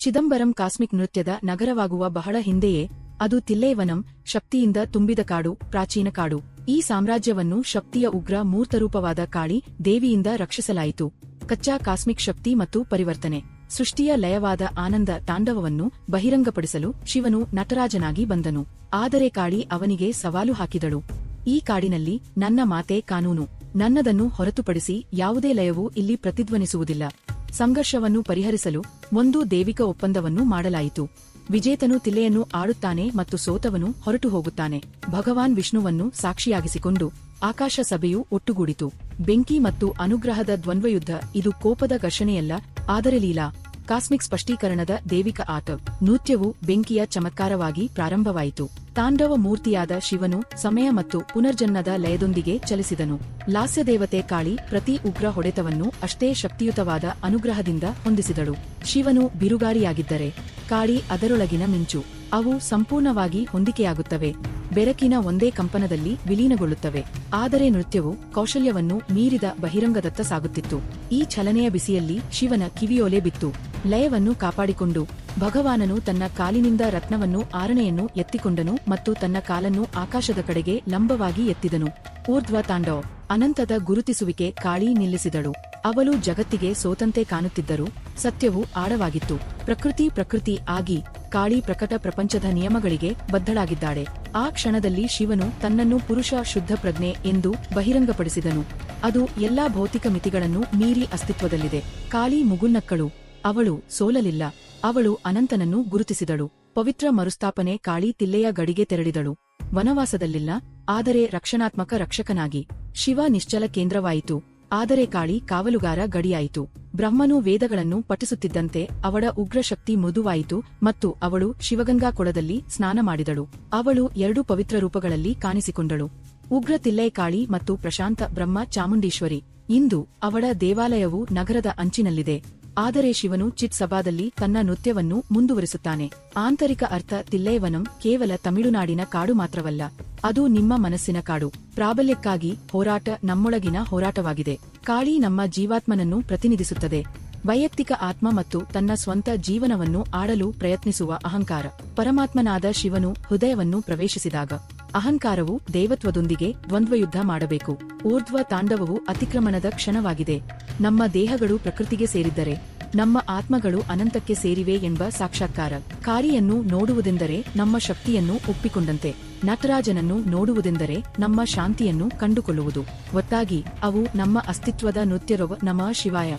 Chidambaram cosmic ನೃತ್ಯದ ನಗರವಾಗುವ ಬಹಳ ಹಿಂದೆಯೇ ಅದು ತಿಲ್ಲೈವನಂ ಶಕ್ತಿಯಿಂದ ತುಂಬಿದ ಕಾಡು, ಪ್ರಾಚೀನ ಕಾಡು. ಈ ಸಾಮ್ರಾಜ್ಯವನ್ನು ಶಕ್ತಿಯ ಉಗ್ರ ಮೂರ್ತರೂಪವಾದ ಕಾಳಿ ದೇವಿಯಿಂದ ರಕ್ಷಿಸಲಾಯಿತು. ಕಚ್ಚಾ ಕಾಸ್ಮಿಕ್ ಶಕ್ತಿ ಮತ್ತು ಪರಿವರ್ತನೆ. ಸೃಷ್ಟಿಯ ಲಯವಾದ ಆನಂದ ತಾಂಡವವನ್ನು ಬಹಿರಂಗಪಡಿಸಲು ಶಿವನು ನಟರಾಜನಾಗಿ ಬಂದನು. ಆದರೆ ಕಾಳಿ ಅವನಿಗೆ ಸವಾಲು ಹಾಕಿದಳು. ಈ ಕಾಡಿನಲ್ಲಿ ನನ್ನ ಮಾತೇ ಕಾನೂನು. ನನ್ನದನ್ನು ಹೊರತುಪಡಿಸಿ ಯಾವುದೇ ಲಯವೂ ಇಲ್ಲಿ ಪ್ರತಿಧ್ವನಿಸುವುದಿಲ್ಲ. ಸಂಘರ್ಷವನ್ನು ಪರಿಹರಿಸಲು ಒಂದು ದೈವಿಕ ಒಪ್ಪಂದವನ್ನು ಮಾಡಲಾಯಿತು. ವಿಜೇತನು ತಿಲ್ಲೆಯನ್ನು ಆಡುತ್ತಾನೆ ಮತ್ತು ಸೋತವನು ಹೊರಟು ಹೋಗುತ್ತಾನೆ. ಭಗವಾನ್ ವಿಷ್ಣುವನ್ನು ಸಾಕ್ಷಿಯಾಗಿಸಿಕೊಂಡು ಆಕಾಶ ಸಭೆಯು ಒಟ್ಟುಗೂಡಿತು. ಬೆಂಕಿ ಮತ್ತು ಅನುಗ್ರಹದ ದ್ವಂದ್ವಯುದ್ಧ. ಇದು ಕೋಪದ ಘರ್ಷಣೆಯಲ್ಲ, ಆದರೆ ಲೀಲಾ ಕಾಸ್ಮಿಕ್ ಸ್ಪಷ್ಟೀಕರಣದ ದೈವಿಕ ಆಟ. ನೃತ್ಯವು ಬೆಂಕಿಯ ಚಮತ್ಕಾರವಾಗಿ ಪ್ರಾರಂಭವಾಯಿತು. ತಾಂಡವ ಮೂರ್ತಿಯಾದ ಶಿವನು ಸಮಯ ಮತ್ತು ಪುನರ್ಜನ್ಮದ ಲಯದೊಂದಿಗೆ ಚಲಿಸಿದನು. ಲಾಸ್ಯದೇವತೆ ಕಾಳಿ ಪ್ರತಿ ಉಗ್ರ ಹೊಡೆತವನ್ನು ಅಷ್ಟೇ ಶಕ್ತಿಯುತವಾದ ಅನುಗ್ರಹದಿಂದ ಹೊಂದಿಸಿದಳು. ಶಿವನು ಬಿರುಗಾಳಿಯಾಗಿದ್ದರೆ ಕಾಳಿ ಅದರೊಳಗಿನ ಮಿಂಚು. ಅವು ಸಂಪೂರ್ಣವಾಗಿ ಹೊಂದಿಕೆಯಾಗುತ್ತವೆ, ಬೆರಕಿನ ಒಂದೇ ಕಂಪನದಲ್ಲಿ ವಿಲೀನಗೊಳ್ಳುತ್ತವೆ. ಆದರೆ ನೃತ್ಯವು ಕೌಶಲ್ಯವನ್ನು ಮೀರಿದ ಬಹಿರಂಗದತ್ತ ಸಾಗುತ್ತಿತ್ತು. ಈ ಚಲನೆಯ ಬಿಸಿಯಲ್ಲಿ ಶಿವನ ಕಿವಿಯೋಲೆ ಬಿತ್ತು. ಲಯವನ್ನು ಕಾಪಾಡಿಕೊಂಡು ಭಗವಾನನು ತನ್ನ ಕಾಲಿನಿಂದ ರತ್ನವನ್ನು ಆರಣೆಯನ್ನು ಎತ್ತಿಕೊಂಡನು ಮತ್ತು ತನ್ನ ಕಾಲನ್ನು ಆಕಾಶದ ಕಡೆಗೆ ಲಂಬವಾಗಿ ಎತ್ತಿದನು. ಊರ್ಧ್ವ ತಾಂಡವ. ಅನಂತದ ಗುರುತಿಸುವಿಕೆ. ಕಾಳಿ ನಿಲ್ಲಿಸಿದಳು. ಅವಳು ಜಗತ್ತಿಗೆ ಸೋತಂತೆ ಕಾಣುತ್ತಿದ್ದರು. ಸತ್ಯವು ಆಳವಾಗಿತ್ತು. ಪ್ರಕೃತಿ ಆಗಿ ಕಾಳಿ ಪ್ರಕಟ ಪ್ರಪಂಚದ ನಿಯಮಗಳಿಗೆ ಬದ್ಧಳಾಗಿದ್ದಾಳೆ. ಆ ಕ್ಷಣದಲ್ಲಿ ಶಿವನು ತನ್ನನ್ನು ಪುರುಷ ಶುದ್ಧ ಪ್ರಜ್ಞೆ ಎಂದು ಬಹಿರಂಗಪಡಿಸಿದನು. ಅದು ಎಲ್ಲಾ ಭೌತಿಕ ಮಿತಿಗಳನ್ನು ಮೀರಿ ಅಸ್ತಿತ್ವದಲ್ಲಿದೆ. ಕಾಳಿ ಮುಗುಳ್ನಕ್ಕಳು. ಅವಳು ಸೋಲಲಿಲ್ಲ. ಅವಳು ಅನಂತನನ್ನು ಗುರುತಿಸಿದಳು. ಪವಿತ್ರ ಮರುಸ್ಥಾಪನೆ. ಕಾಳಿ ತಿಲ್ಲೆಯ ಗಡಿಗೆ ತೆರಳಿದಳು. ವನವಾಸದಲ್ಲಿಲ್ಲ, ಆದರೆ ರಕ್ಷಣಾತ್ಮಕ ರಕ್ಷಕನಾಗಿ. ಶಿವ ನಿಶ್ಚಲ ಕೇಂದ್ರವಾಯಿತು, ಆದರೆ ಕಾಳಿ ಕಾವಲುಗಾರ ಗಡಿಯಾಯಿತು. ಬ್ರಹ್ಮನು ವೇದಗಳನ್ನು ಪಠಿಸುತ್ತಿದ್ದಂತೆ ಅವಳ ಉಗ್ರಶಕ್ತಿ ಮೃದುವಾಯಿತು ಮತ್ತು ಅವಳು ಶಿವಗಂಗಾ ಕೊಳದಲ್ಲಿ ಸ್ನಾನ ಮಾಡಿದಳು. ಅವಳು 2 ಪವಿತ್ರ ರೂಪಗಳಲ್ಲಿ ಕಾಣಿಸಿಕೊಂಡಳು. ಉಗ್ರ ತಿಲ್ಲೈ ಕಾಳಿ ಮತ್ತು ಪ್ರಶಾಂತ ಬ್ರಹ್ಮ ಚಾಮುಂಡೇಶ್ವರಿ. ಇಂದು ಅವಳ ದೇವಾಲಯವು ನಗರದ ಅಂಚಿನಲ್ಲಿದೆ. ಆದರೆ ಶಿವನು ಚಿತ್ ಸಭಾದಲ್ಲಿ ತನ್ನ ನೃತ್ಯವನ್ನು ಮುಂದುವರಿಸುತ್ತಾನೆ. ಆಂತರಿಕ ಅರ್ಥ. ತಿಲ್ಲೈವನಂ ಕೇವಲ ತಮಿಳುನಾಡಿನ ಕಾಡು ಮಾತ್ರವಲ್ಲ, ಅದು ನಿಮ್ಮ ಮನಸ್ಸಿನ ಕಾಡು. ಪ್ರಾಬಲ್ಯಕ್ಕಾಗಿ ಹೋರಾಟ ನಮ್ಮೊಳಗಿನ ಹೋರಾಟವಾಗಿದೆ. ಕಾಳಿ ನಮ್ಮ ಜೀವಾತ್ಮನನ್ನು ಪ್ರತಿನಿಧಿಸುತ್ತದೆ. ವೈಯಕ್ತಿಕ ಆತ್ಮ ಮತ್ತು ತನ್ನ ಸ್ವಂತ ಜೀವನವನ್ನು ಆಡಲು ಪ್ರಯತ್ನಿಸುವ ಅಹಂಕಾರ. ಪರಮಾತ್ಮನಾದ ಶಿವನು ಹೃದಯವನ್ನು ಪ್ರವೇಶಿಸಿದಾಗ ಅಹಂಕಾರವು ದೈವತ್ವದೊಂದಿಗೆ ದ್ವಂದ್ವಯುದ್ಧ ಮಾಡಬೇಕು. ಊರ್ಧ್ವ ತಾಂಡವವು ಅತಿಕ್ರಮಣದ ಕ್ಷಣವಾಗಿದೆ. ನಮ್ಮ ದೇಹಗಳು ಪ್ರಕೃತಿಗೆ ಸೇರಿದ್ದರೆ ನಮ್ಮ ಆತ್ಮಗಳು ಅನಂತಕ್ಕೆ ಸೇರಿವೆ ಎಂಬ ಸಾಕ್ಷಾತ್ಕಾರ. ಕಾಳಿಯನ್ನು ನೋಡುವುದೆಂದರೆ ನಮ್ಮ ಶಕ್ತಿಯನ್ನು ಒಪ್ಪಿಕೊಂಡಂತೆ. ನಟರಾಜನನ್ನು ನೋಡುವುದೆಂದರೆ ನಮ್ಮ ಶಾಂತಿಯನ್ನು ಕಂಡುಕೊಳ್ಳುವುದು. ಒಟ್ಟಾಗಿ ಅವು ನಮ್ಮ ಅಸ್ತಿತ್ವದ ನೃತ್ಯರವ. ನಮಃ ಶಿವಾಯ.